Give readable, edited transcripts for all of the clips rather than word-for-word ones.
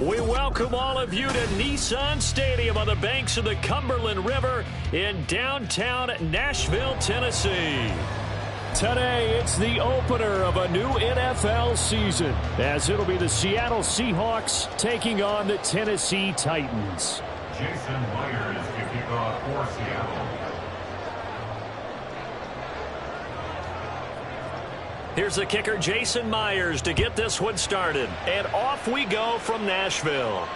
We welcome all of you to Nissan Stadium on the banks of the Cumberland River in downtown Nashville, Tennessee. Today, it's the opener of a new NFL season, as it'll be the Seattle Seahawks taking on the Tennessee Titans. Jason Myers to kick off for Seattle. Here's the kicker, Jason Myers, to get this one started. And off we go from Nashville.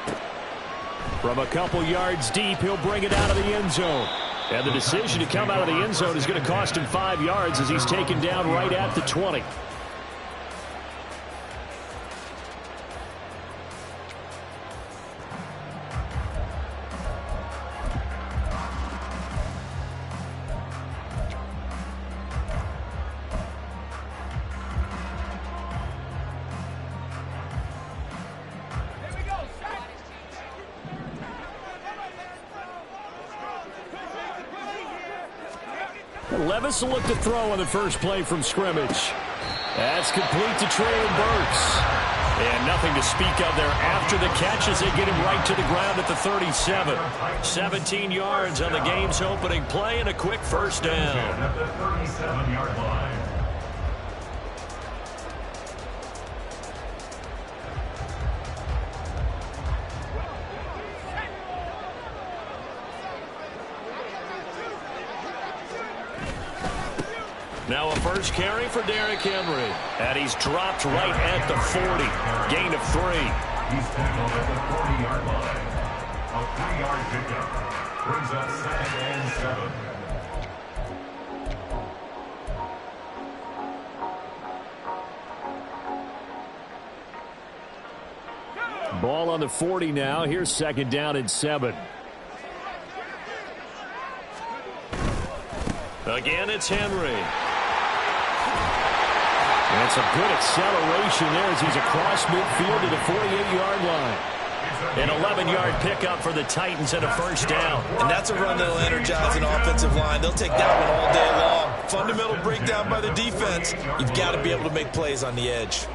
From a couple yards deep, he'll bring it out of the end zone. And the decision to come out of the end zone is going to cost him 5 yards as he's taken down right at the 20. Levis will look to throw on the first play from scrimmage. That's complete to Treylon Burks. And nothing to speak of there after the catch as they get him right to the ground at the 37. 17 yards on the game's opening play and a quick first down. At the 37-yard line. Now a first carry for Derrick Henry. And he's dropped right at the 40. Gain of 3. He's tackled at the 40-yard line. A 3-yard pickup brings up 2nd and 7. Ball on the 40 now. Here's 2nd down and 7. Again, it's Henry. And some good acceleration there as he's across midfield to the 48-yard line. An 11-yard pickup for the Titans and a first down. And that's a run that'll energize an offensive line. They'll take that one all day long. Fundamental breakdown by the defense. You've got to be able to make plays on the edge.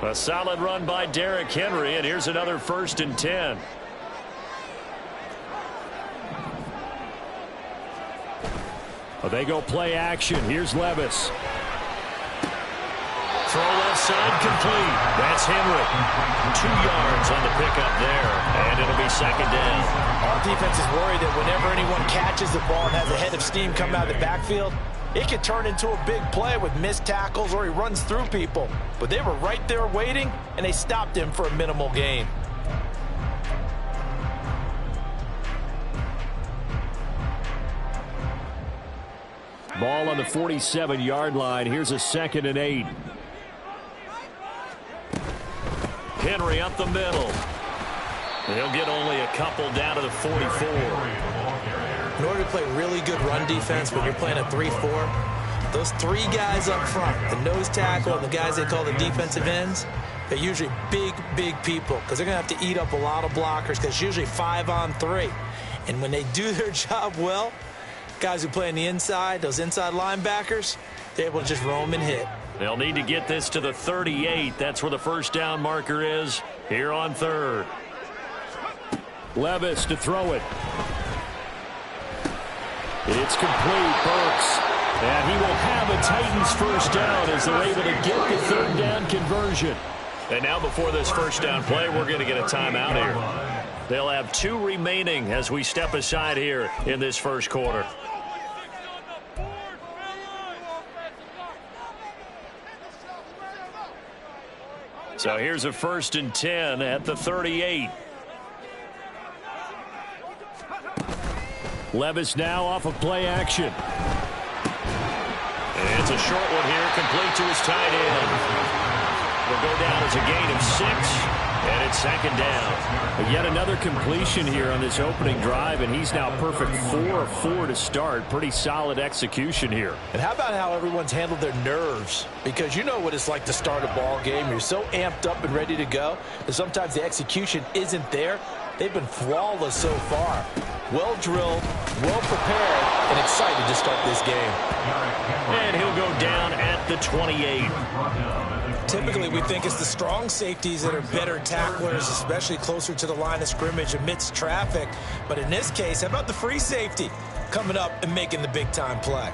A solid run by Derrick Henry, and here's another 1st and 10. Well, they go play action. Here's Levis. Throw left side complete. That's Henry. 2 yards on the pickup there, and it'll be 2nd down. Our defense is worried that whenever anyone catches the ball and has a head of steam come out of the backfield, it can turn into a big play with missed tackles or he runs through people. But they were right there waiting, and they stopped him for a minimal gain. Ball on the 47-yard line. Here's a 2nd and 8. Henry up the middle. He'll get only a couple down to the 44. In order to play really good run defense when you're playing a 3-4, those 3 guys up front, the nose tackle and the guys they call the defensive ends, they're usually big people because they're going to have to eat up a lot of blockers because it's usually 5-on-3. And when they do their job well, guys who play on the inside, those inside linebackers, they're able to just roam and hit. They'll need to get this to the 38. That's where the first down marker is here on 3rd. Levis to throw it. It's complete. Burks. And he will have a Titans first down as they're able to get the 3rd down conversion. And now before this first down play, we're going to get a timeout here. They'll have 2 remaining as we step aside here in this first quarter. So here's a 1st and 10 at the 38. Levis now off of play action. And it's a short one here, complete to his tight end. Will go down as a gain of 6, and it's 2nd down. Yet another completion here on this opening drive, and he's now perfect 4 of 4 to start. Pretty solid execution here. And how about how everyone's handled their nerves? Because you know what it's like to start a ball game. You're so amped up and ready to go that sometimes the execution isn't there. They've been flawless so far. Well drilled, well prepared, and excited to start this game. And he'll go down at the 28. Typically, we think it's the strong safeties that are better tacklers, especially closer to the line of scrimmage amidst traffic. But in this case, how about the free safety coming up and making the big-time play?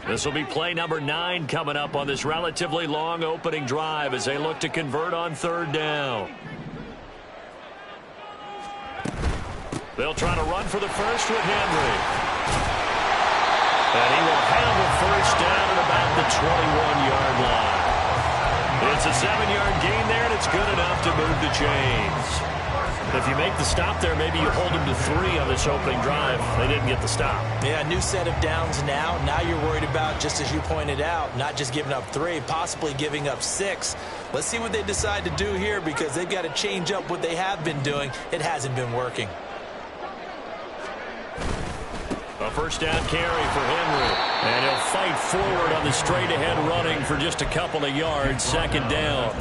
This will be play number 9 coming up on this relatively long opening drive as they look to convert on 3rd down. They'll try to run for the first with Henry. And he will have a first down at about the 21-yard line. It's a 7-yard gain there, and it's good enough to move the chains. If you make the stop there, maybe you hold them to 3 on this opening drive. They didn't get the stop. Yeah, new set of downs now. Now you're worried about, just as you pointed out, not just giving up 3, possibly giving up 6. Let's see what they decide to do here because they've got to change up what they have been doing. It hasn't been working. A first down carry for Henry. And he'll fight forward on the straight-ahead running for just a couple of yards. 2nd down.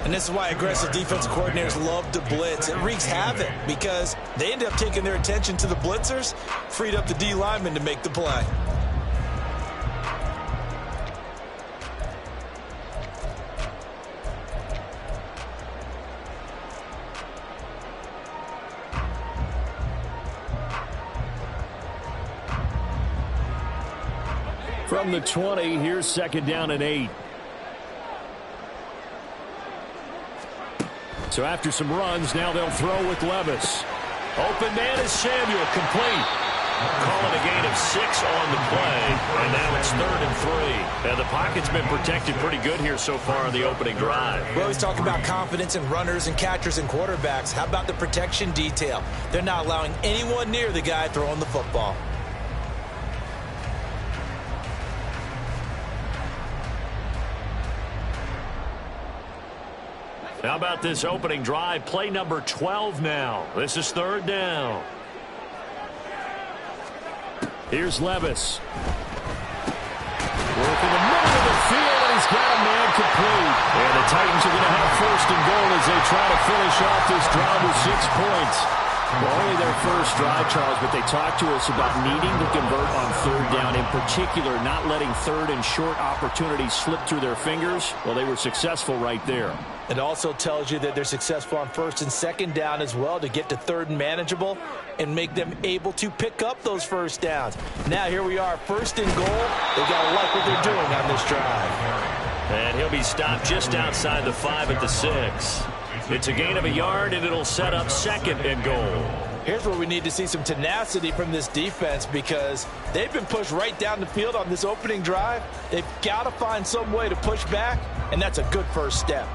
And this is why aggressive defensive coordinators love to blitz. It wreaks havoc because they end up taking their attention to the blitzers, freed up the D lineman to make the play. From the 20, here's 2nd down and 8. So after some runs, now they'll throw with Levis. Open man is Samuel, complete. Calling a gain of 6 on the play, and now it's 3rd and 3. And the pocket's been protected pretty good here so far on the opening drive. We always talk about confidence in runners and catchers and quarterbacks. How about the protection detail? They're not allowing anyone near the guy throwing the football. How about this opening drive? Play number 12 now. This is 3rd down. Here's Levis. Working the middle of the field, and he's got a man complete. And the Titans are going to have 1st and goal as they try to finish off this drive with 6 points. Well, only their first drive, Charles, but they talked to us about needing to convert on 3rd down, in particular not letting 3rd and short opportunities slip through their fingers. Well, they were successful right there. It also tells you that they're successful on 1st and 2nd down as well to get to 3rd and manageable and make them able to pick up those first downs. Now here we are, 1st and goal. They got to like what they're doing on this drive. And he'll be stopped just outside the 5 at the 6. It's a gain of a yard, and it'll set up 2nd and goal. Here's where we need to see some tenacity from this defense because they've been pushed right down the field on this opening drive. They've got to find some way to push back, and that's a good first step.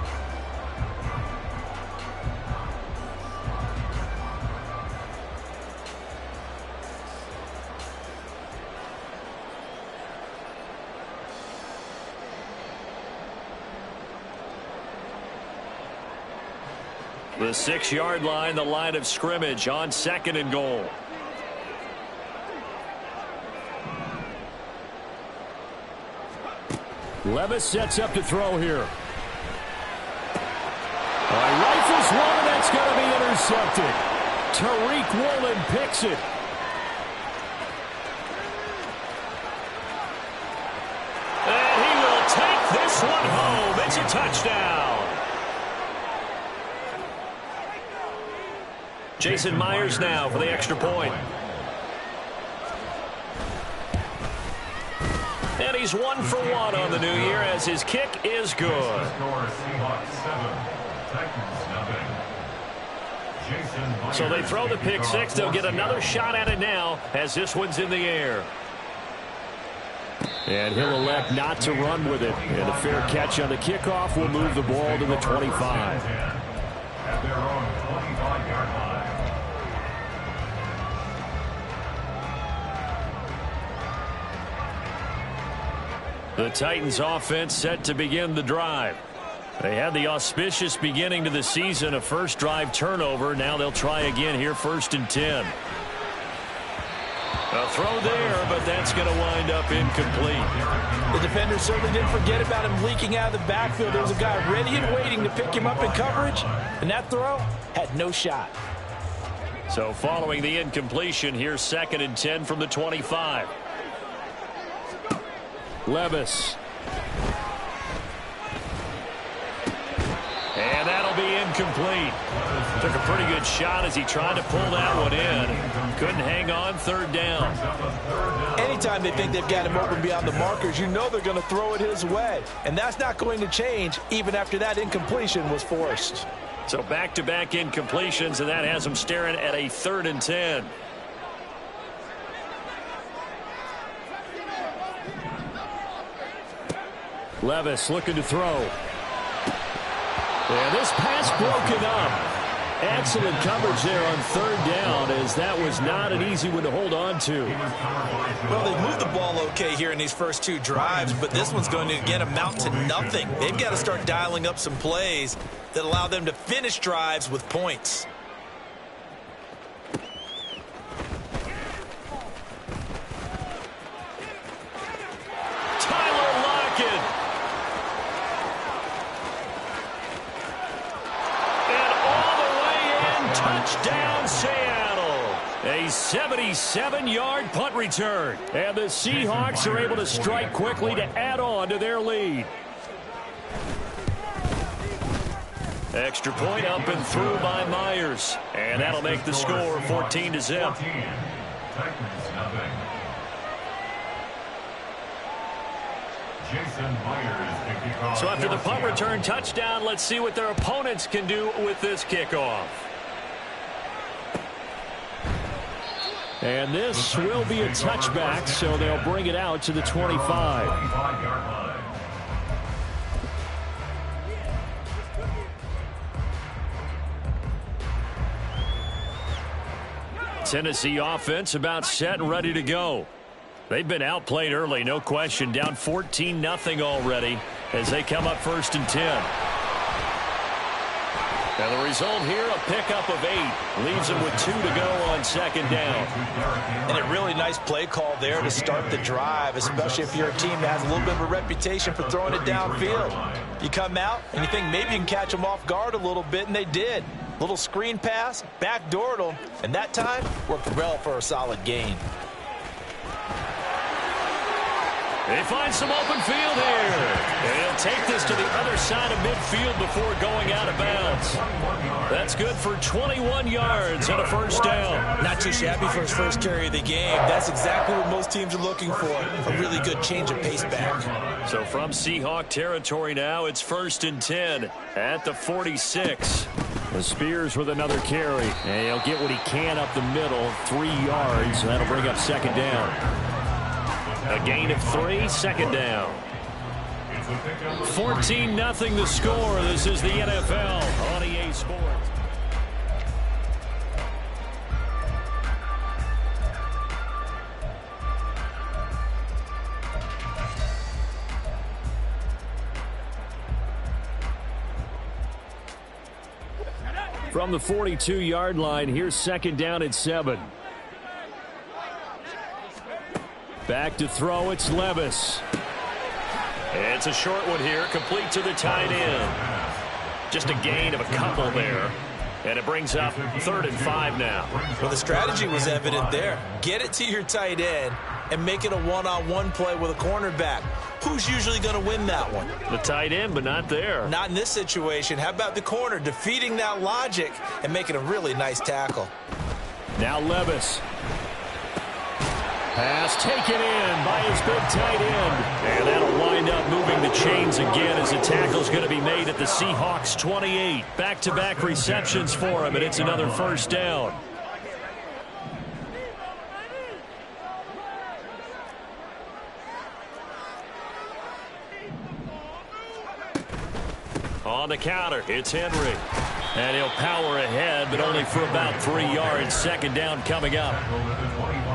The 6-yard line, the line of scrimmage on 2nd and goal. Levis sets up to throw here. Rifles one, and that's going to be intercepted. Tariq Woolen picks it. And he will take this one home. It's a touchdown. Jason Myers now for the extra point. And he's 1 for 1 on the new year as his kick is good. So they throw the pick 6. They'll get another shot at it now as this one's in the air. And he'll elect not to run with it. And a fair catch on the kickoff will move the ball to the 25. At their own 25-yard line. The Titans offense set to begin the drive. They had the auspicious beginning to the season, a first drive turnover. Now they'll try again here, 1st and 10. A throw there, but that's going to wind up incomplete. The defender certainly didn't forget about him leaking out of the backfield. There was a guy ready and waiting to pick him up in coverage, and that throw had no shot. So following the incompletion, here's 2nd and 10 from the 25. Levis. And that'll be incomplete. Took a pretty good shot as he tried to pull that one in. Couldn't hang on, 3rd down. Anytime they think they've got him open beyond the markers, you know they're going to throw it his way. And that's not going to change even after that incompletion was forced. So back-to-back incompletions, and that has him staring at a 3rd and 10. Levis looking to throw. And this pass broken up. Excellent coverage there on 3rd down, as that was not an easy one to hold on to. Well, they've moved the ball okay here in these first 2 drives, but this one's going to, again, amount to nothing. They've got to start dialing up some plays that allow them to finish drives with points. Touchdown, Seattle. A 77-yard punt return. And the Seahawks are able to strike quickly to add on to their lead. Extra point up and through by Myers. And that'll make the score 14-0. So after the punt return touchdown, let's see what their opponents can do with this kickoff. And this will be a touchback, so they'll bring it out to the 25. Tennessee offense about set and ready to go. They've been outplayed early, no question. Down 14-0 already as they come up 1st and 10. And the result here, a pickup of 8. Leaves them with 2 to go on 2nd down. And a really nice play call there to start the drive, especially if you're a team that has a little bit of a reputation for throwing it downfield. You come out and you think maybe you can catch them off guard a little bit, and they did. Little screen pass, backdoored them, and that time worked well for a solid gain. They find some open field here. And he'll take this to the other side of midfield before going out of bounds. That's good for 21 yards and a 1st down. Not too shabby for his first carry of the game. That's exactly what most teams are looking for. A really good change of pace back. So from Seahawk territory now, it's 1st and 10 at the 46. The Spears with another carry. And he'll get what he can up the middle, 3 yards. And that'll bring up 2nd down. A gain of 3, 2nd down. 14-0 the score. This is the NFL on EA Sports. From the 42-yard line, here's 2nd down and 7. Back to throw, it's Levis. It's a short one here, complete to the tight end. Just a gain of a couple there. And it brings up 3rd and 5 now. Well, the strategy was evident there. Get it to your tight end and make it a one-on-one play with a cornerback. Who's usually going to win that one? The tight end, but not there. Not in this situation. How about the corner defeating that logic and making a really nice tackle? Now Levis. Pass taken in by his big tight end. And that'll wind up moving the chains again as the tackle's going to be made at the Seahawks 28. Back-to-back receptions for him, and it's another 1st down. On the counter, it's Henry. And he'll power ahead, but only for about 3 yards. 2nd down coming up.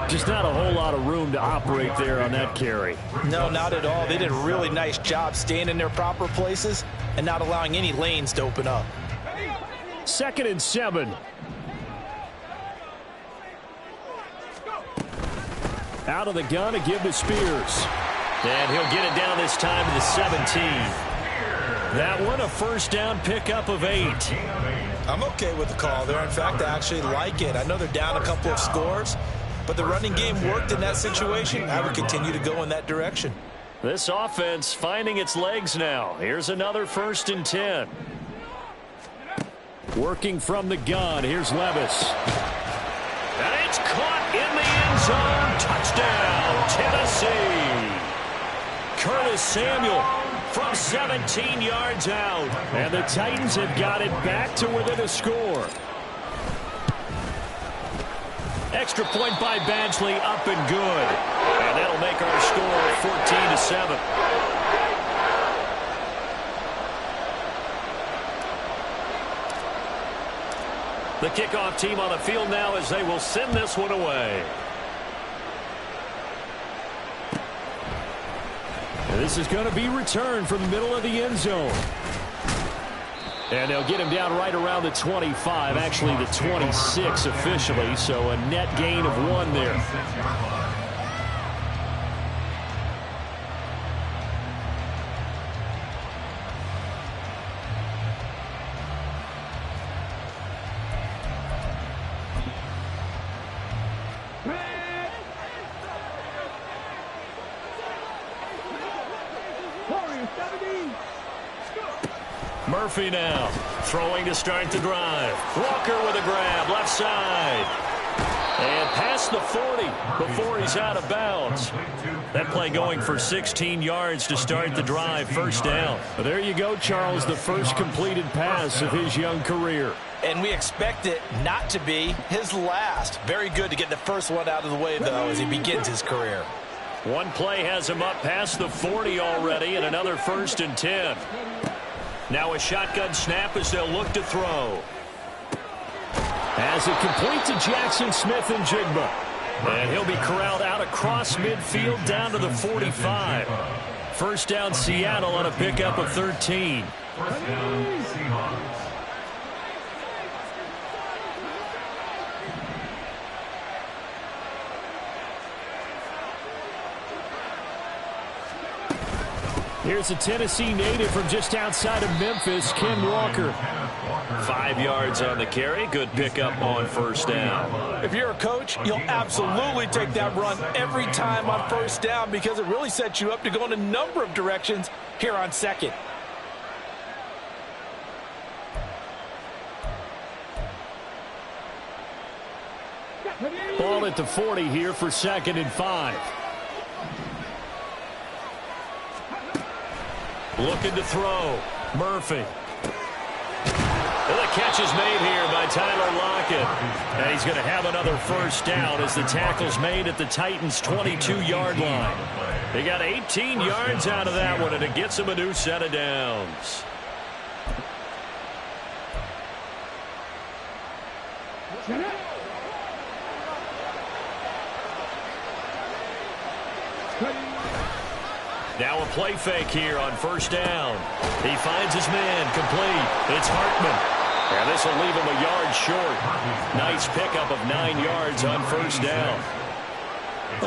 Just not a whole lot of room to operate there on that carry. No, not at all. They did a really nice job staying in their proper places and not allowing any lanes to open up. 2nd and 7. Out of the gun to give to Spears. And he'll get it down this time to the 17. That one a 1st down pickup of 8. I'm okay with the call there. In fact, I actually like it. I know they're down a couple of scores, but the running game worked in that situation. I would continue to go in that direction. This offense finding its legs now. Here's another 1st and 10. Working from the gun. Here's Levis. And it's caught in the end zone. Touchdown, Tennessee. Curtis Samuel from 17 yards out. And the Titans have got it back to within a score. Extra point by Badgley, up and good. And that'll make our score 14-7. The kickoff team on the field now as they will send this one away. And this is going to be returned from the middle of the end zone. And they'll get him down right around the 25, actually the 26 officially, so a net gain of 1 there. Murphy now throwing to start the drive. Walker with a grab left side and past the 40 before he's out of bounds. That play going for 16 yards to start the drive. 1st down. Well, there you go, Charles, the first completed pass of his young career. And we expect it not to be his last. Very good to get the first one out of the way, though, as he begins his career. One play has him up past the 40 already, and another 1st and 10. Now a shotgun snap as they'll look to throw. As it complete to Jackson Smith and Jigba. And he'll be corralled out across midfield down to the 45. 1st down Seattle on a pickup of 13. 1st down Seahawks. Here's a Tennessee native from just outside of Memphis, Ken Walker. 5 yards on the carry. Good pickup on 1st down. If you're a coach, you'll absolutely take that run every time on 1st down because it really sets you up to go in a number of directions here on 2nd. Ball at the 40 here for 2nd and 5. Looking to throw. Murphy. Well, the catch is made here by Tyler Lockett. And he's going to have another 1st down as the tackle's made at the Titans' 22-yard line. They got 18 yards out of that one, and it gets them a new set of downs. Now a play fake here on 1st down. He finds his man complete. It's Hartman. And this will leave him a yard short. Nice pickup of 9 yards on 1st down.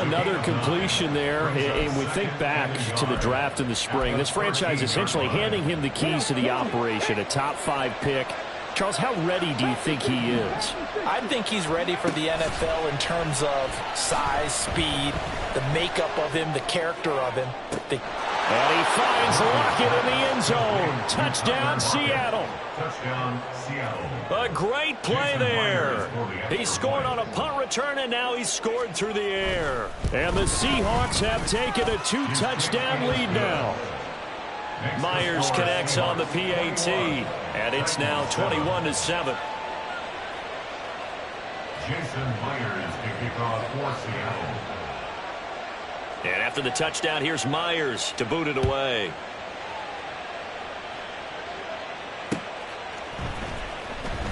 Another completion there, and we think back to the draft in the spring. This franchise essentially handing him the keys to the operation, a top 5 pick. Charles, how ready do you think he is? I think he's ready for the NFL in terms of size, speed, the makeup of him, the character of him. And he finds Lockett in the end zone. Touchdown, Seattle. Touchdown, Seattle. A great play there. He scored on a punt return, and now he's scored through the air. And the Seahawks have taken a 2-touchdown lead now. Myers connects on the PAT, and it's now 21-7. Jason Myers to kick off for Seattle. And after the touchdown, here's Myers to boot it away.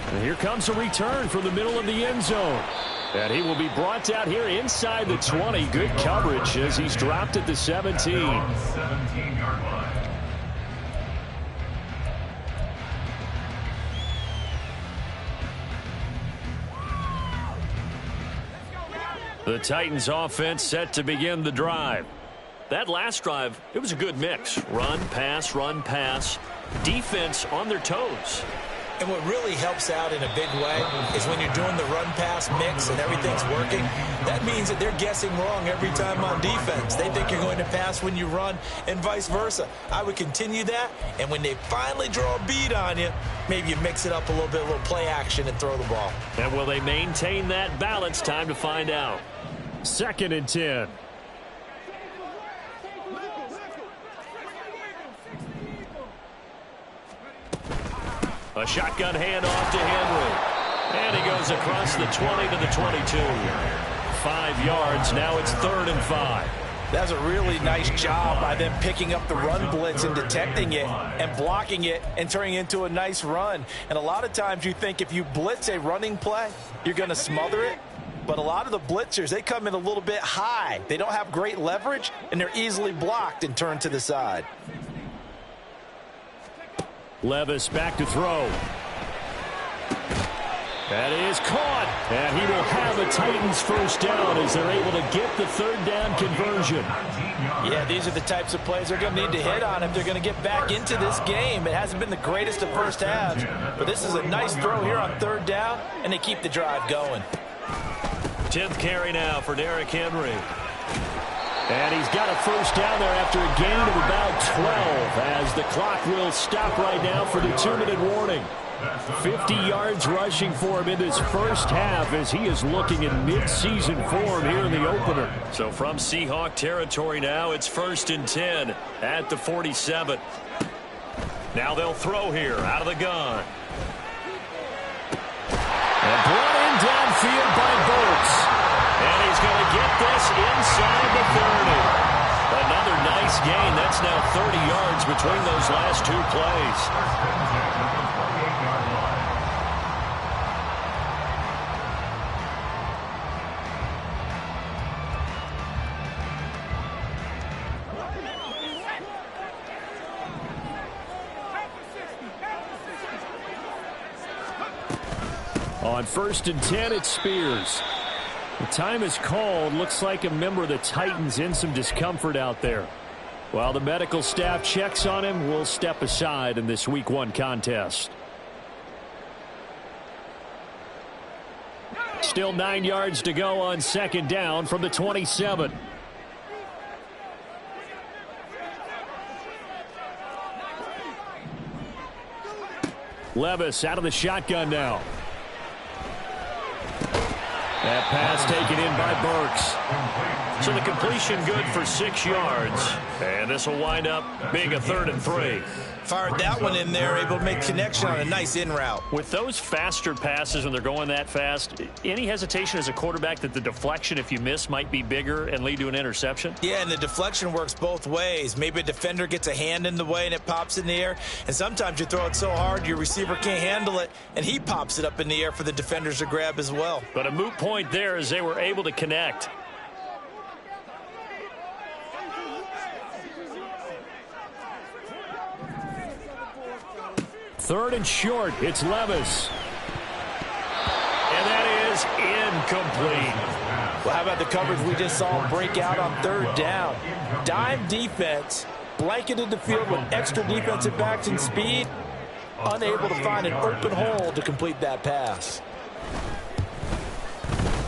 And here comes a return from the middle of the end zone. And he will be brought down here inside the 20. Good coverage as he's dropped at the 17. 17-yard line. The Titans offense set to begin the drive. That last drive, it was a good mix. Run, pass, defense on their toes. And what really helps out in a big way is when you're doing the run-pass mix and everything's working, that means that they're guessing wrong every time on defense. They think you're going to pass when you run and vice versa. I would continue that, and when they finally draw a bead on you, maybe you mix it up a little play action and throw the ball. And will they maintain that balance? Time to find out. 2nd and 10. A shotgun handoff to Henry. And he goes across the 20 to the 22. 5 yards. Now it's 3rd and 5. That's a really nice job by them picking up the run blitz and detecting it and blocking it and turning it into a nice run. And a lot of times you think if you blitz a running play, you're going to smother it. But a lot of the blitzers, they come in a little bit high. They don't have great leverage, and they're easily blocked and turned to the side. Levis back to throw. That is caught. And he will have a Titans first down as they're able to get the 3rd down conversion. Yeah, these are the types of plays they're going to need to hit on if they're going to get back into this game. It hasn't been the greatest of first halves, but this is a nice throw here on 3rd down, and they keep the drive going. 10th carry now for Derrick Henry. And he's got a first down there after a gain of about 12 as the clock will stop right now for the 2-minute warning. 50 yards rushing for him in this first half as he is looking in mid-season form here in the opener. So from Seahawk territory now, it's 1st and 10 at the 47. Now they'll throw here out of the gun. And brought in downfield by Burks. And he's going to get this inside the 30. Another nice gain. That's now 30 yards between those last 2 plays. On 1st and 10, it's Spears. The time is called. Looks like a member of the Titans in some discomfort out there. While the medical staff checks on him, we'll step aside in this Week 1 contest. Still 9 yards to go on 2nd down from the 27. Levis out of the shotgun now. That pass taken in by Burks. So the completion good for 6 yards. And this will wind up being a 3rd and 3. Fired that one in there, able to make connection on a nice in route. With those faster passes when they're going that fast, any hesitation as a quarterback that the deflection, if you miss, might be bigger and lead to an interception? Yeah, and the deflection works both ways. Maybe a defender gets a hand in the way and it pops in the air. And sometimes you throw it so hard your receiver can't handle it, and he pops it up in the air for the defenders to grab as well. But a moot point there as they were able to connect. Third and short, it's Levis. And that is incomplete. Well, how about the coverage we just saw break out on 3rd down? Dime defense, blanketed the field with extra defensive backs and speed, unable to find an open hole to complete that pass.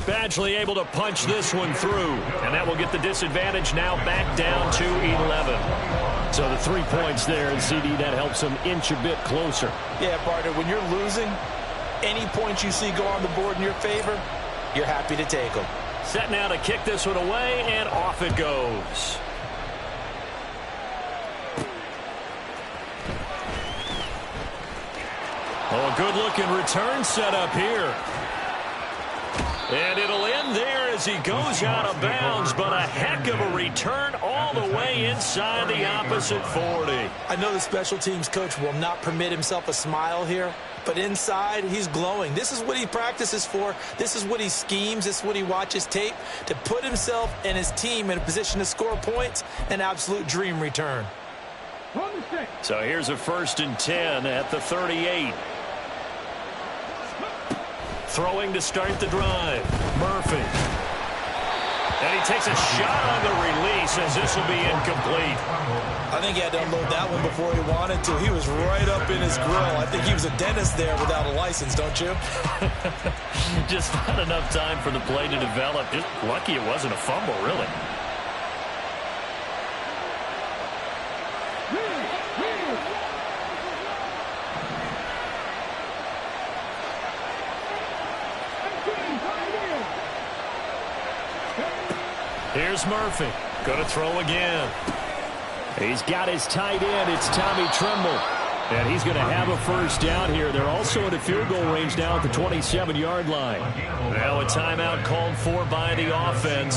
Badgley able to punch this one through, and that will get the disadvantage now back down to 11. So the 3 points there, and CD, that helps them inch a bit closer. Yeah, partner, when you're losing, any points you see go on the board in your favor, you're happy to take them. Set now to kick this one away, and off it goes. Oh, a good-looking return set up here. And it'll end there as he goes out of bounds, but a heck of a return all the way inside the opposite 40. I know the special teams coach will not permit himself a smile here, but inside he's glowing. This is what he practices for. This is what he schemes. This is what he watches tape to put himself and his team in a position to score points. An absolute dream return. So here's a 1st and 10 at the 38. Throwing to start the drive. Murphy. And he takes a shot on the release as this will be incomplete. I think he had to unload that one before he wanted to. He was right up in his grill. I think he was a dentist there without a license, don't you? Just not enough time for the play to develop. Just lucky it wasn't a fumble, really. Here's Murphy. Going to throw again. He's got his tight end. It's Tommy Tremble. And he's going to have a first down here. They're also in a field goal range now at the 27-yard line. Now a timeout called for by the offense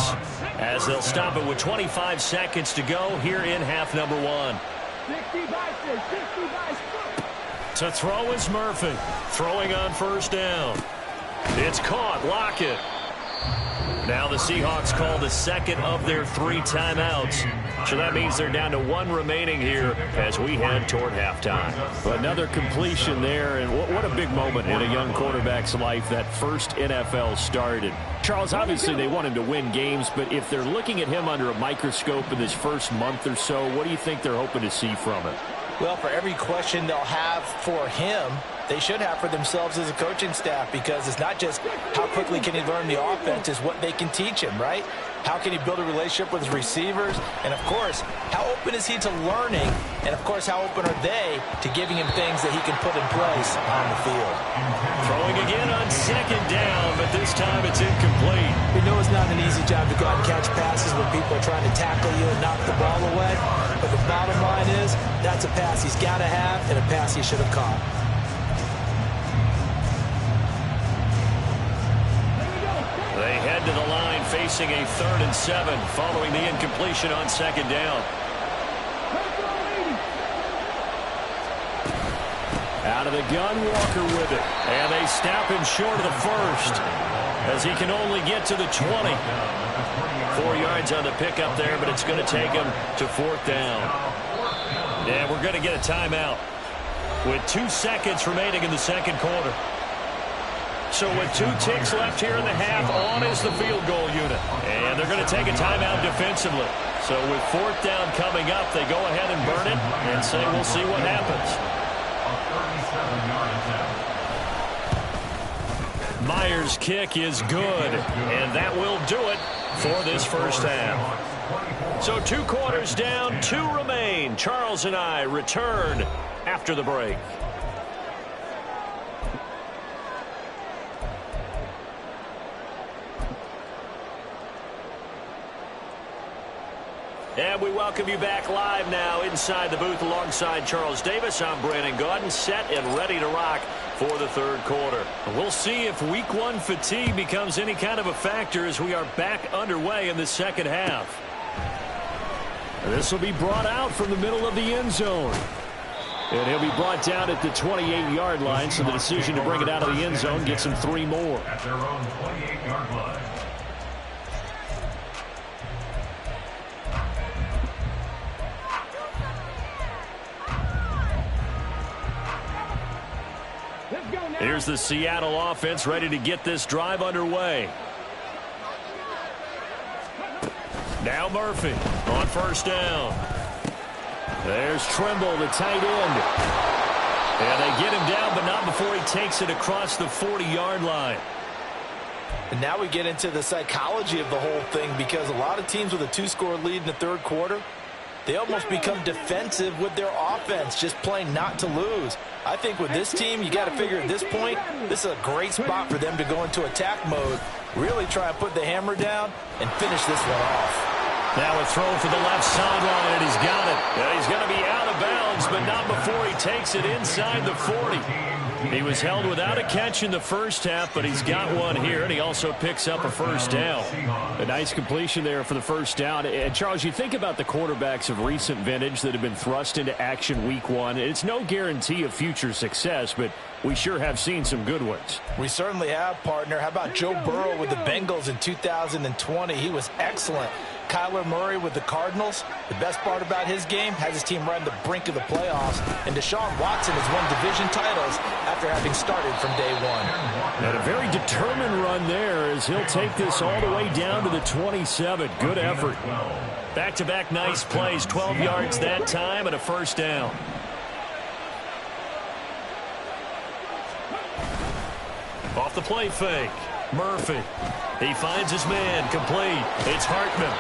as they'll stop it with 25 seconds to go here in half number one. To throw is Murphy. Throwing on first down. It's caught. Lockett. Now the Seahawks call the second of their 3 timeouts. So that means they're down to 1 remaining here as we head toward halftime. Another completion there, and what a big moment in a young quarterback's life, that first NFL start. And Charles, obviously they want him to win games, but if they're looking at him under a microscope in this first month or so, what do you think they're hoping to see from him? Well, for every question they'll have for him, they should have for themselves as a coaching staff, because it's not just how quickly can he learn the offense, it's what they can teach him, right? How can he build a relationship with his receivers? And, of course, how open is he to learning? And, of course, how open are they to giving him things that he can put in place on the field? Throwing again on second down, but this time it's incomplete. We know it's not an easy job to go out and catch passes when people are trying to tackle you and knock the ball away. But the bottom line is that's a pass he's got to have and a pass he should have caught. They head to the line facing a 3rd and 7 following the incompletion on second down. Out of the gun, Walker with it. And they snap him short of the first as he can only get to the 20. 4 yards on the pickup there, but it's going to take him to 4th down. And we're going to get a timeout with 2 seconds remaining in the second quarter. So with 2 ticks left here in the half, on is the field goal unit. And they're going to take a timeout defensively. So with 4th down coming up, they go ahead and burn it and say we'll see what happens. Myers' kick is good, and that will do it for this first half. So 2 quarters down, 2 remain. Charles and I return after the break. And we welcome you back live now inside the booth alongside Charles Davis. I'm Brandon Gaudin, set and ready to rock for the 3rd quarter. We'll see if week 1 fatigue becomes any kind of a factor as we are back underway in the second half. This will be brought out from the middle of the end zone. And he'll be brought down at the 28-yard line, so the decision to bring it out of the end zone gets him 3 more. At their own 28-yard line. Here's the Seattle offense ready to get this drive underway. Now Murphy on first down. There's Tremble, the tight end. And they get him down, but not before he takes it across the 40-yard line. And now we get into the psychology of the whole thing, because a lot of teams with a 2-score lead in the 3rd quarter, they almost become defensive with their offense, just playing not to lose. I think with this team, you got to figure at this point, this is a great spot for them to go into attack mode, really try and put the hammer down and finish this one off. Now a throw for the left sideline, and he's got it. And he's going to be out of bounds, but not before he takes it inside the 40. He was held without a catch in the first half, but he's got one here, and he also picks up a first down. A nice completion there for the first down. And, Charles, you think about the quarterbacks of recent vintage that have been thrust into action week 1. It's no guarantee of future success, but we sure have seen some good ones. We certainly have, partner. How about Joe Burrow with the Bengals in 2020? He was excellent. Kyler Murray with the Cardinals. The best part about his game, has his team right on the brink of the playoffs. And Deshaun Watson has won division titles after having started from day 1. And a very determined run there as he'll take this all the way down to the 27. Good effort. Back-to-back nice plays, 12 yards that time and a first down. Off the play fake, Murphy. He finds his man, complete. It's Hartman.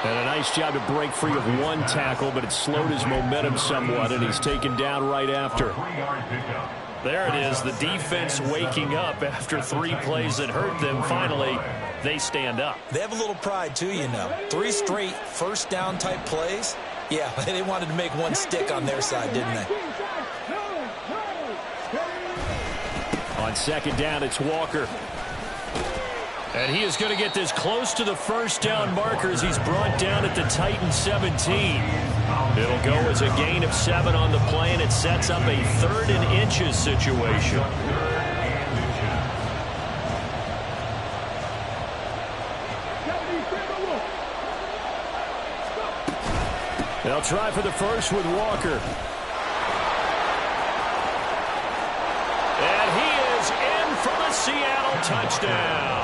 And a nice job to break free of one tackle, but it slowed his momentum somewhat, and he's taken down right after. There it is, the defense waking up after 3 plays that hurt them. Finally, they stand up. They have a little pride, too, you know. 3 straight first down type plays. Yeah, they wanted to make one stick on their side, didn't they? On second down, it's Walker. And he is going to get this close to the first down markers. He's brought down at the Titan 17. It'll go as a gain of 7 on the play, and it sets up a 3rd and inches situation. They'll try for the first with Walker. And he is in for the Seattle touchdown.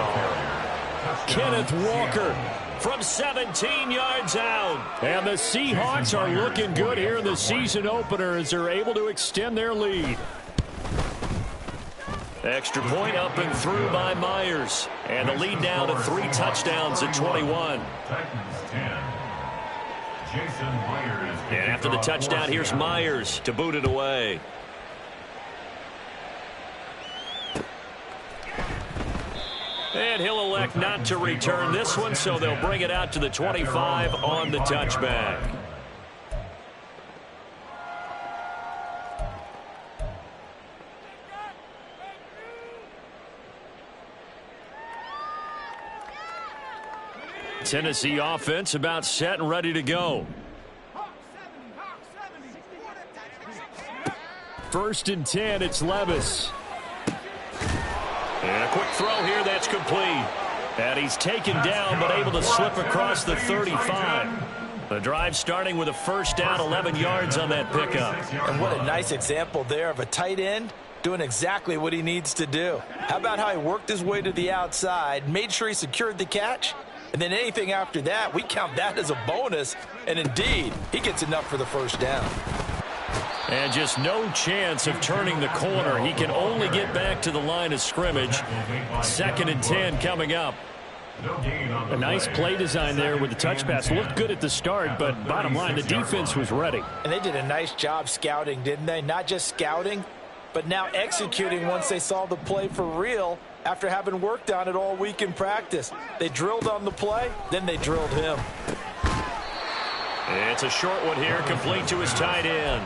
Kenneth Walker from 17 yards out. And the Seahawks are looking good here in the season opener as they're able to extend their lead. Extra point up and through by Myers. And the lead down to 3 touchdowns at 21. And after the touchdown, here's Myers to boot it away. And he'll elect not to return this one, so they'll bring it out to the 25 on the touchback. Tennessee offense about set and ready to go. First and 10, it's Levis. And a quick throw here, that's complete. And he's taken down, but able to slip across the 35. The drive starting with a first down, 11 yards on that pickup. And what a nice example there of a tight end doing exactly what he needs to do. How about how he worked his way to the outside, made sure he secured the catch, and then anything after that, we count that as a bonus. And indeed, he gets enough for the first down. And just no chance of turning the corner. He can only get back to the line of scrimmage. 2nd and 10 coming up. A nice play design there with the touch pass. Looked good at the start, but bottom line, the defense was ready. And they did a nice job scouting, didn't they? Not just scouting, but now executing once they saw the play for real after having worked on it all week in practice. They drilled on the play, then they drilled him. It's a short one here, complete to his tight end.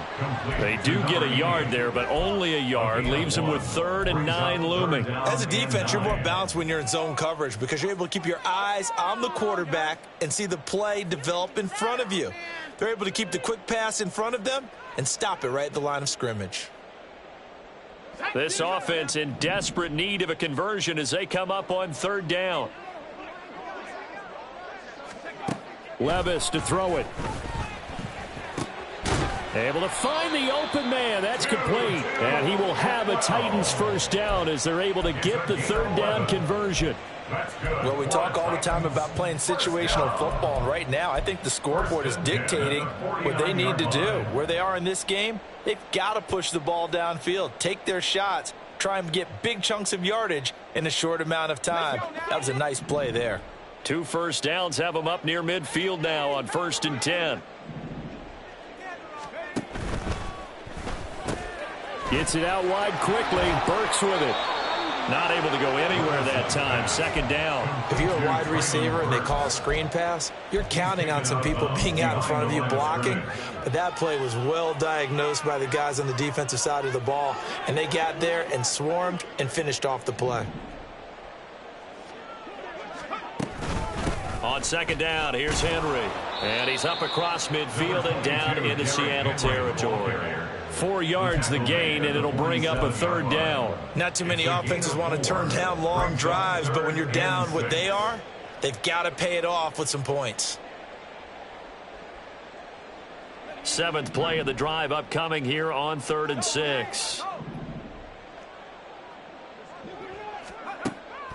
They do get a yard there, but only a yard. Leaves him with 3rd and 9 looming. As a defense, you're more balanced when you're in zone coverage because you're able to keep your eyes on the quarterback and see the play develop in front of you. They're able to keep the quick pass in front of them and stop it right at the line of scrimmage. This offense in desperate need of a conversion as they come up on 3rd down. Levis to throw it. Able to find the open man. That's complete. And he will have a Titans first down as they're able to get the 3rd down conversion. Well, we talk all the time about playing situational football, and right now I think the scoreboard is dictating what they need to do. Where they are in this game, they've got to push the ball downfield, take their shots, try and get big chunks of yardage in a short amount of time. That was a nice play there. 2 first downs have them up near midfield now on 1st and 10. Gets it out wide quickly. Burks with it. Not able to go anywhere that time. 2nd down. If you're a wide receiver and they call a screen pass, you're counting on some people being out in front of you blocking. But that play was well diagnosed by the guys on the defensive side of the ball. And they got there and swarmed and finished off the play. On 2nd down, here's Henry. And he's up across midfield and down into Seattle territory. 4 yards the gain, and it'll bring up a 3rd down. Not too many offenses want to turn down long drives, but when you're down what they are, they've got to pay it off with some points. 7th play of the drive upcoming here on 3rd and 6.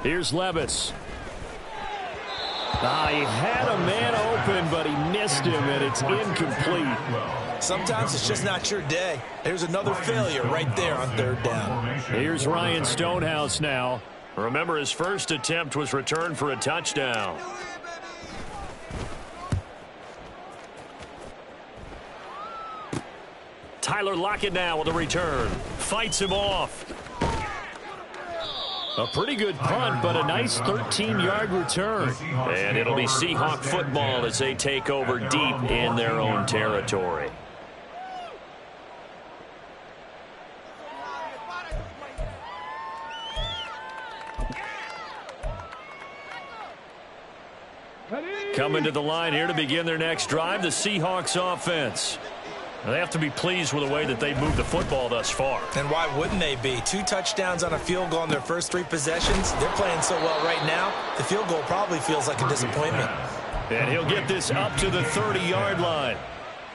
Here's Levis. He had a man open, but he missed him, and it's incomplete. Sometimes it's just not your day. There's another failure right there on third down. Here's Ryan Stonehouse now. Remember, his first attempt was returned for a touchdown. Tyler Lockett now with a return. Fights him off. A pretty good punt, but a nice 13-yard return. And it'll be Seahawk football as they take over deep in their own territory. Coming to the line here to begin their next drive, the Seahawks offense. They have to be pleased with the way that they've moved the football thus far. And why wouldn't they be? 2 touchdowns on a field goal in their first 3 possessions. They're playing so well right now, the field goal probably feels like a disappointment. And he'll get this up to the 30-yard line.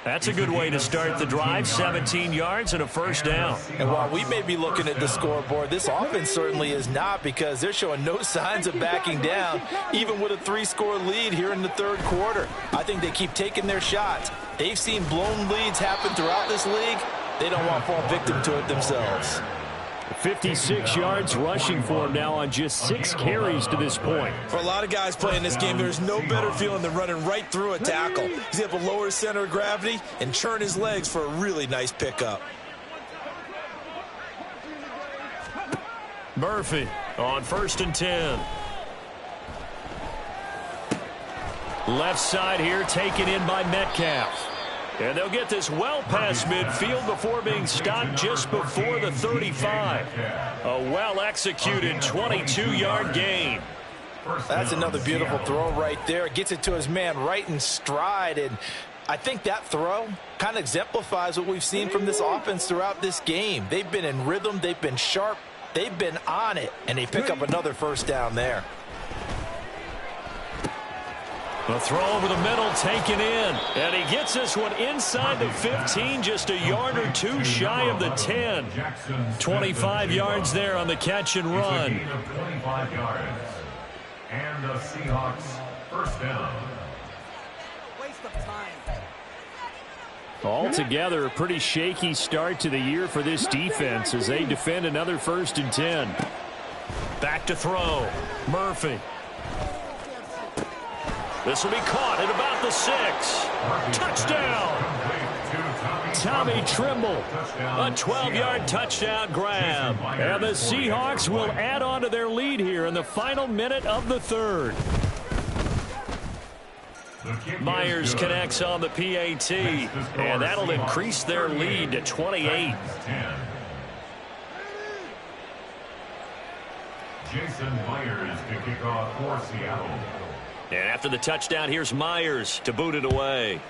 That's a good way to start the drive. 17 yards and a first down. And while we may be looking at the scoreboard, this offense certainly is not, because they're showing no signs of backing down, even with a 3-score lead here in the third quarter. I think they keep taking their shots. They've seen blown leads happen throughout this league. They don't want to fall victim to it themselves. 56 yards rushing for him now on just 6 carries to this point. For a lot of guys playing this game, there's no better feeling than running right through a tackle. He's able to lower his center of gravity and churn his legs for a really nice pickup. Murphy on 1st and 10. Left side here taken in by Metcalf. And they'll get this well past midfield before being stopped just before the 35. A well-executed 22-yard gain. That's another beautiful throw right there. Gets it to his man right in stride. And I think that throw kind of exemplifies what we've seen from this offense throughout this game. They've been in rhythm. They've been sharp. They've been on it. And they pick up another first down there. A throw over the middle taken in. And he gets this one inside the 15, just a yard or 2 shy of the 10. 25 yards there on the catch and run. 25 yards. And the Seahawks first down. Altogether, a pretty shaky start to the year for this defense as they defend another 1st and 10. Back to throw. Murphy. This will be caught at about the 6. Touchdown! Tommy Trimble. A 12-yard touchdown grab. And the Seahawks will add on to their lead here in the final minute of the 3rd. Myers connects on the PAT, and that'll increase their lead to 28. Jason Myers to kick off for Seattle. And after the touchdown, here's Myers to boot it away.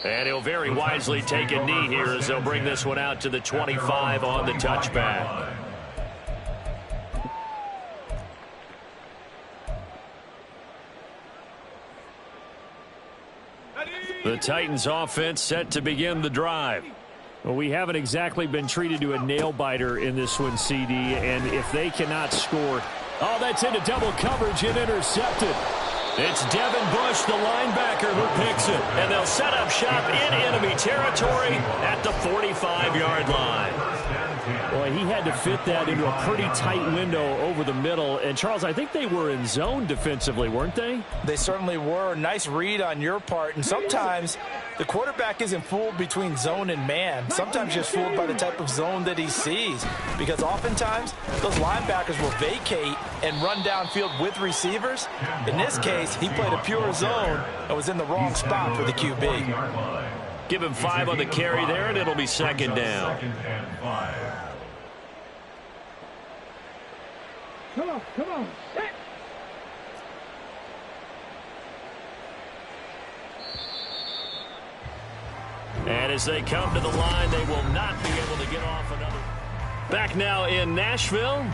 And he'll very wisely take a knee here as they'll bring this one out to the 25 on the touchback. The Titans offense set to begin the drive. Well, we haven't exactly been treated to a nail-biter in this one, CD, and if they cannot score... Oh, that's into double coverage and intercepted. It's Devin Bush, the linebacker, who picks it. And they'll set up shop in enemy territory at the 45-yard line. Boy, he had to fit that into a pretty tight window over the middle. And, Charles, I think they were in zone defensively, weren't they? They certainly were. Nice read on your part. And sometimes the quarterback isn't fooled between zone and man. Sometimes just fooled by the type of zone that he sees. Because oftentimes, those linebackers will vacate and run downfield with receivers. In this case, he played a pure zone and was in the wrong spot for the QB. Give him 5 on the carry there, and it'll be 2nd down. Come on. And as they come to the line, they will not be able to get off another. Back now in Nashville.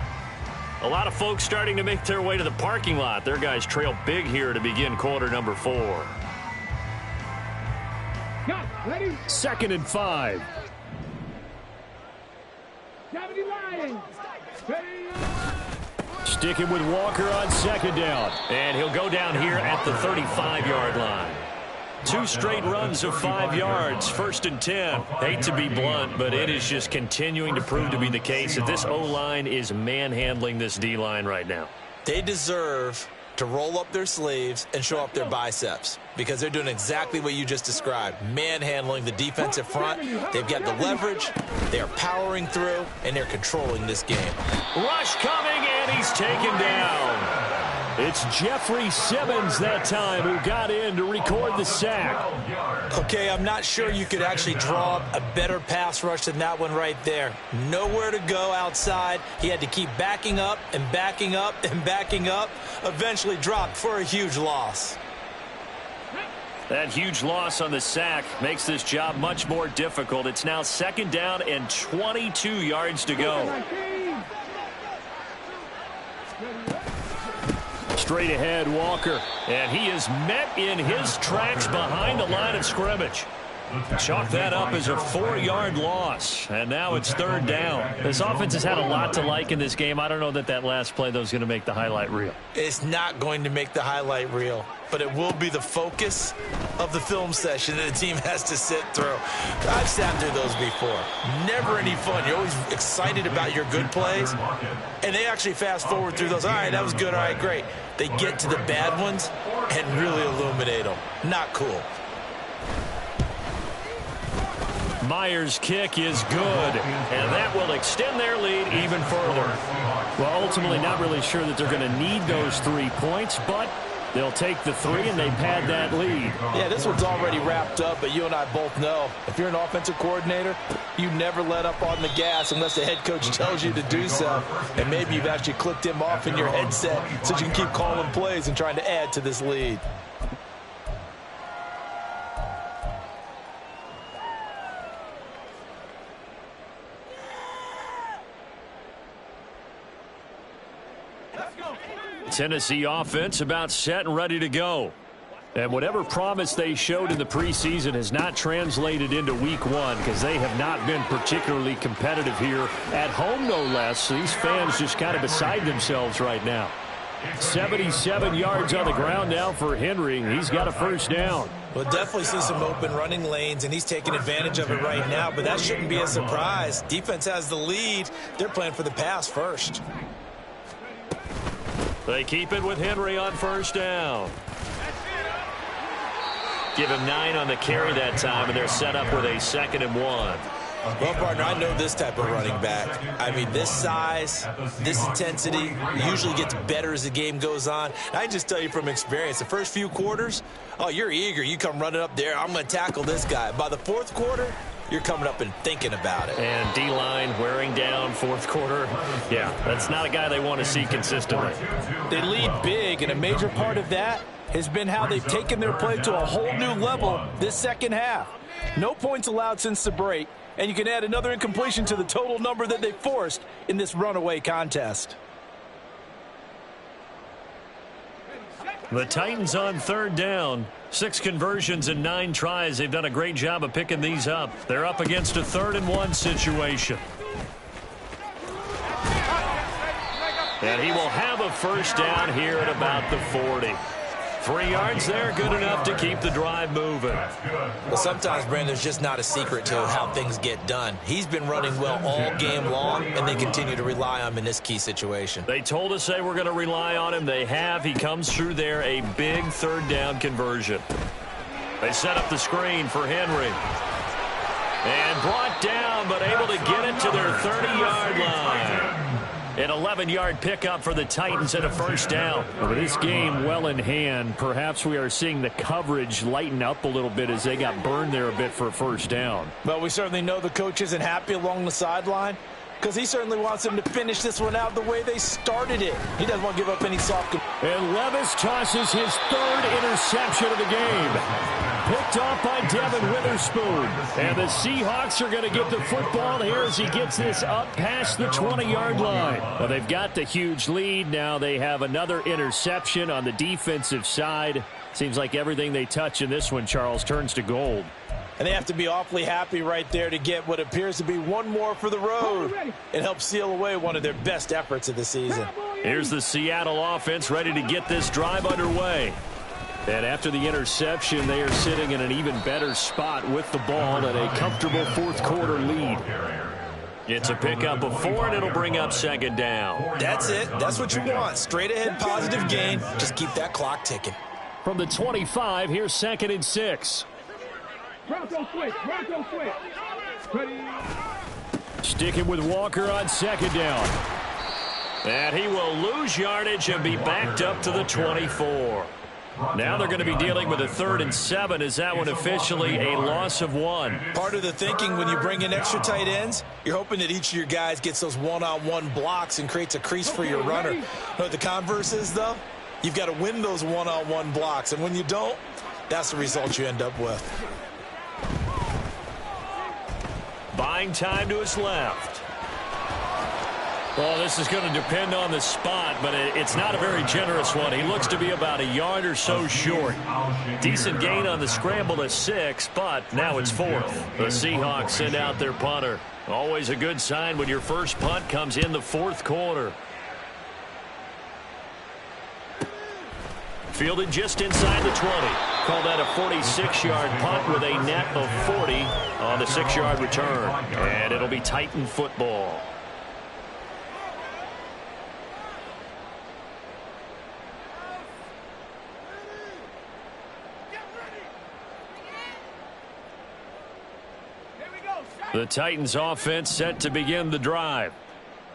A lot of folks starting to make their way to the parking lot. Their guys trail big here to begin quarter number 4. 2nd and 5. sticking with Walker on second down. And he'll go down here at the 35-yard line. 2 straight runs of 5 yards, 1st and 10. Hate to be blunt, but it is just continuing to prove to be the case that this O-line is manhandling this D-line right now. They deserve to roll up their sleeves and show off their biceps because they're doing exactly what you just described, manhandling the defensive front. They've got the leverage, they're powering through, and they're controlling this game. Rush coming, and he's taken down. It's Jeffrey Simmons that time who got in to record the sack. Okay, I'm not sure you could actually draw up a better pass rush than that one right there. Nowhere to go outside. He had to keep backing up and backing up and backing up. Eventually dropped for a huge loss. That huge loss on the sack makes this job much more difficult. It's now 2nd down and 22 yards to go. Straight ahead, Walker. And he is met in his tracks behind the line of scrimmage. Chalk that up as a 4-yard loss. And now it's 3rd down. This offense has had a lot to like in this game. I don't know that last play, though, is going to make the highlight reel. It's not going to make the highlight reel, but it will be the focus of the film session that the team has to sit through. I've sat through those before. Never any fun. You're always excited about your good plays, and they actually fast forward through those. All right, that was good. All right, great. They get to the bad ones and really illuminate them. Not cool. Myers' kick is good, and that will extend their lead even further. Well, ultimately not really sure that they're going to need those 3 points, but they'll take the 3 and they pad that lead. Yeah, this one's already wrapped up, but you and I both know if you're an offensive coordinator, you never let up on the gas unless the head coach tells you to do so. And maybe you've actually clicked him off in your headset so you can keep calling plays and trying to add to this lead. Tennessee offense about set and ready to go. And whatever promise they showed in the preseason has not translated into week 1 because they have not been particularly competitive here at home, no less. These fans just kind of beside themselves right now. 77 yards on the ground now for Henry. He's got a 1st down. We'll definitely see some open running lanes, and he's taking advantage of it right now, but that shouldn't be a surprise. Defense has the lead. They're playing for the pass first. They keep it with Henry on 1st down. Give him 9 on the carry that time, and they're set up with a 2nd and 1. Well, partner, I know this type of running back. I mean, this size, this intensity usually gets better as the game goes on. I can just tell you from experience, the first few quarters, oh, you're eager. You come running up there, I'm going to tackle this guy. By the 4th quarter, you're coming up and thinking about it. And D-line wearing down 4th quarter. Yeah, that's not a guy they want to see consistently. They lead big, and a major part of that has been how they've taken their play to a whole new level this 2nd half. No points allowed since the break, and you can add another incompletion to the total number that they forced in this runaway contest. The Titans on 3rd down. 6 conversions and 9 tries. They've done a great job of picking these up. They're up against a 3rd and 1 situation. And he will have a 1st down here at about the 40. 3 yards there, good enough to keep the drive moving. Well, sometimes, Brandon, there's just not a secret to how things get done. He's been running well all game long, and they continue to rely on him in this key situation. They told us they were going to rely on him. They have. He comes through there, a big 3rd down conversion. They set up the screen for Henry. And brought down, but able to get it to their 30-yard line. An 11-yard pickup for the Titans and a 1st down. With this game well in hand, perhaps we are seeing the coverage lighten up a little bit as they got burned there a bit for a 1st down. Well, we certainly know the coach isn't happy along the sideline because he certainly wants them to finish this one out the way they started it. He doesn't want to give up any soft. And Levis tosses his 3rd interception of the game. Picked off by Devin Witherspoon. And the Seahawks are going to get the football here as he gets this up past the 20-yard line. Well, they've got the huge lead. Now they have another interception on the defensive side. Seems like everything they touch in this one, Charles, turns to gold. And they have to be awfully happy right there to get what appears to be one more for the road and help seal away one of their best efforts of the season. Here's the Seattle offense ready to get this drive underway. And after the interception, they are sitting in an even better spot with the ball and a comfortable fourth-quarter lead. It's a pickup of 4, and it'll bring up second down. That's it. That's what you want. Straight ahead, positive gain. Just keep that clock ticking. From the 25, here's 2nd and 6. Bronco switch. Ready. Sticking with Walker on second down. And he will lose yardage and be backed up to the 24. Now they're going to be dealing with a 3rd and 7. Is that one officially a loss of 1? Part of the thinking when you bring in extra tight ends, you're hoping that each of your guys gets those one-on-one blocks and creates a crease for your runner. You know what the converse is, though? You've got to win those one-on-one blocks, and when you don't, that's the result you end up with. Buying time to his left. Well, this is going to depend on the spot, but it's not a very generous one. He looks to be about a yard or so short. Decent gain on the scramble to 6, but now it's 4th. The Seahawks send out their punter. Always a good sign when your first punt comes in the 4th quarter. Fielded just inside the 20. Call that a 46-yard punt with a net of 40 on the 6-yard return. And it'll be Titan football. The Titans offense set to begin the drive.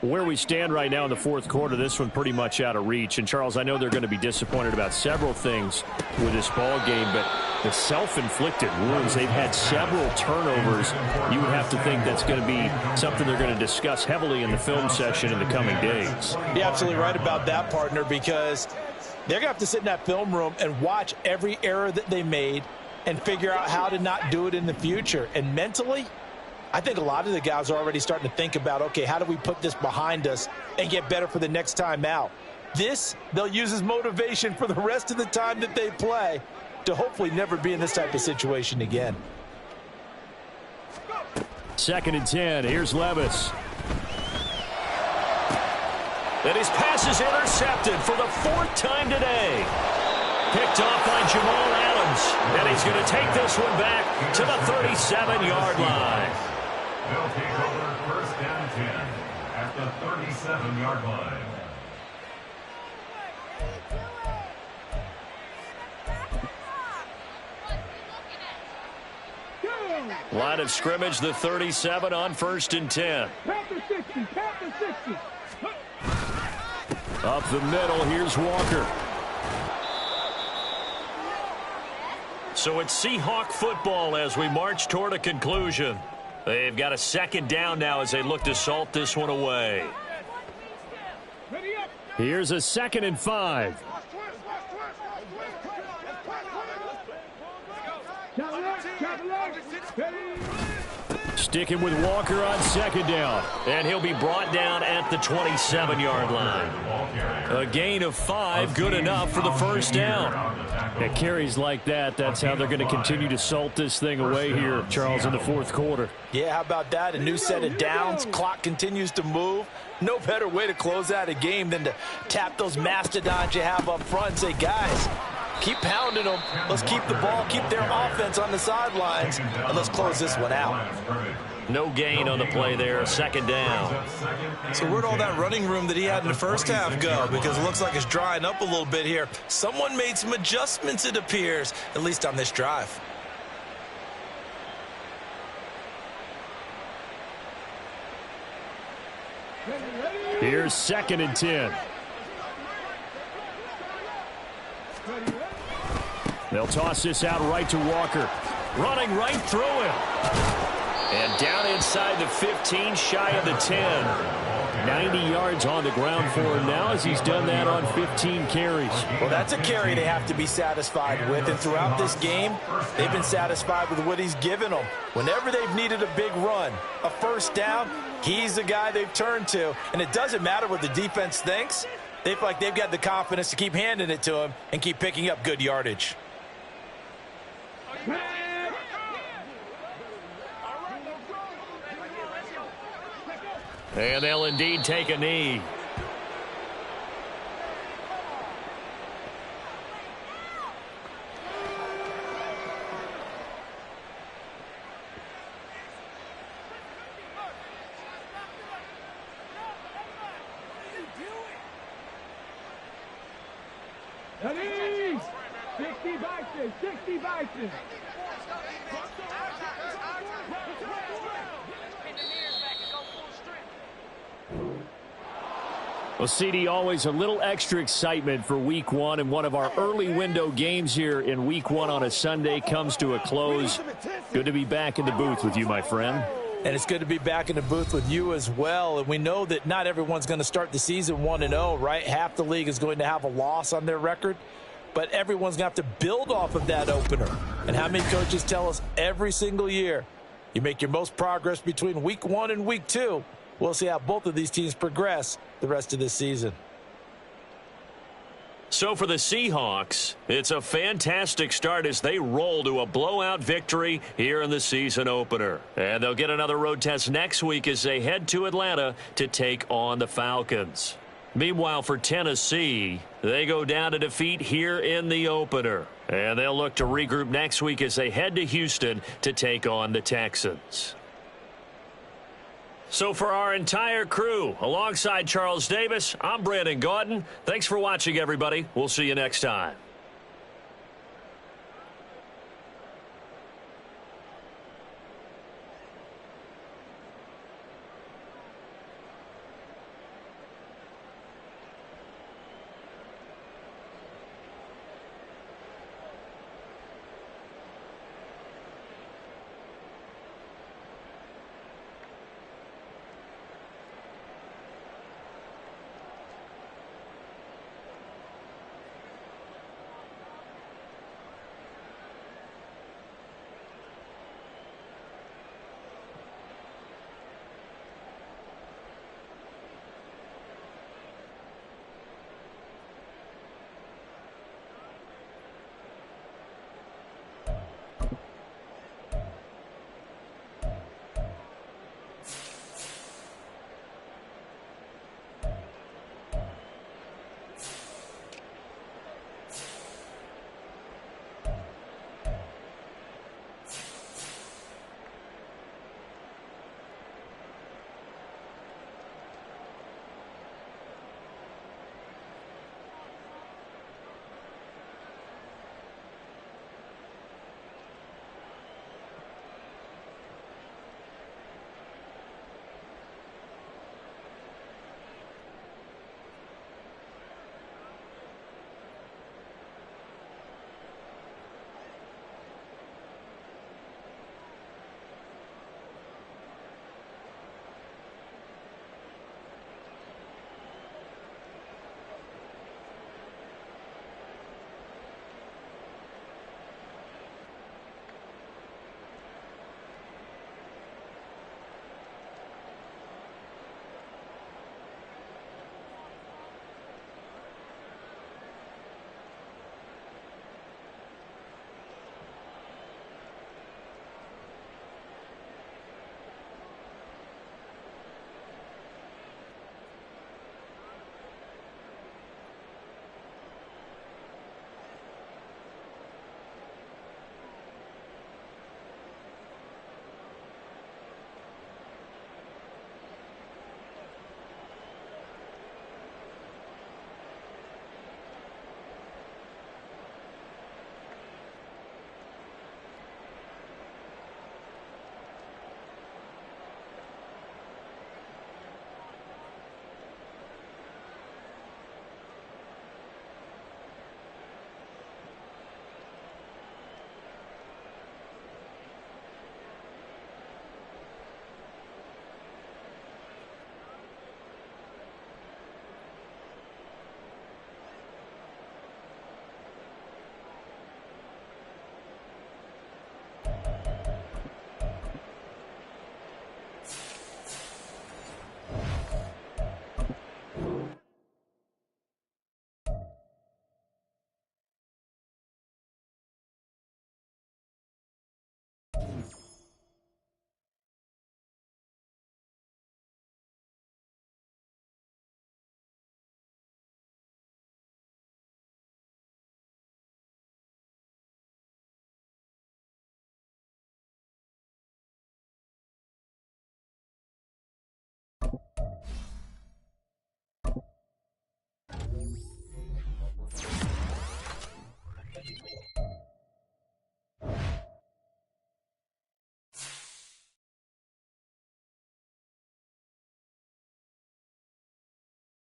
Where we stand right now in the 4th quarter, this one pretty much out of reach. And, Charles, I know they're going to be disappointed about several things with this ball game, but the self-inflicted wounds, they've had several turnovers. You would have to think that's going to be something they're going to discuss heavily in the film session in the coming days. You're absolutely right about that, partner, because they're going to have to sit in that film room and watch every error that they made and figure out how to not do it in the future. And mentally, I think a lot of the guys are already starting to think about, okay, how do we put this behind us and get better for the next time out? This, they'll use as motivation for the rest of the time that they play to hopefully never be in this type of situation again. 2nd and 10. Here's Levis. And his pass is intercepted for the 4th time today. Picked off by Jamal Adams. And he's going to take this one back to the 37-yard line. They'll take over 1st and 10 at the 37-yard line. Line of scrimmage, the 37 on 1st and 10. Panther 60. Up the middle, here's Walker. So it's Seahawk football as we march toward a conclusion. They've got a 2nd down now as they look to salt this one away. Here's a 2nd and 5. Sticking with Walker on 2nd down. And he'll be brought down at the 27-yard line. A gain of 5, good enough for the 1st down. At carries like that, that's how they're going to continue to salt this thing away here, Charles, in the 4th quarter. Yeah, how about that? A new set of downs. Clock continues to move. No better way to close out a game than to tap those mastodons you have up front and say, guys, keep pounding them. Let's keep the ball, keep their offense on the sidelines, and let's close this one out. No gain on the play there, 2nd down. So where'd all that running room that he had in the first half go? Because it looks like it's drying up a little bit here. Someone made some adjustments, it appears, at least on this drive. Here's 2nd and 10. They'll toss this out right to Walker. Running right through him. And down inside the 15, shy of the 10. 90 yards on the ground for him now as he's done that on 15 carries. Well, that's a carry they have to be satisfied with. And throughout this game, they've been satisfied with what he's given them. Whenever they've needed a big run, a 1st down, he's the guy they've turned to. And it doesn't matter what the defense thinks. They feel like they've got the confidence to keep handing it to him and keep picking up good yardage. And they'll indeed take a knee. Ready? 60 Bison, 60 Bison. Well, CD, always a little extra excitement for Week 1, and one of our early window games here in Week 1 on a Sunday comes to a close. Good to be back in the booth with you, my friend. And it's good to be back in the booth with you as well. And we know that not everyone's going to start the season 1-0, right? Half the league is going to have a loss on their record. But everyone's going to have to build off of that opener. And how many coaches tell us every single year, you make your most progress between Week 1 and Week 2. We'll see how both of these teams progress the rest of this season. So for the Seahawks, it's a fantastic start as they roll to a blowout victory here in the season opener. And they'll get another road test next week as they head to Atlanta to take on the Falcons. Meanwhile, for Tennessee, they go down to defeat here in the opener. And they'll look to regroup next week as they head to Houston to take on the Texans. So for our entire crew, alongside Charles Davis, I'm Brandon Gaudin. Thanks for watching, everybody. We'll see you next time.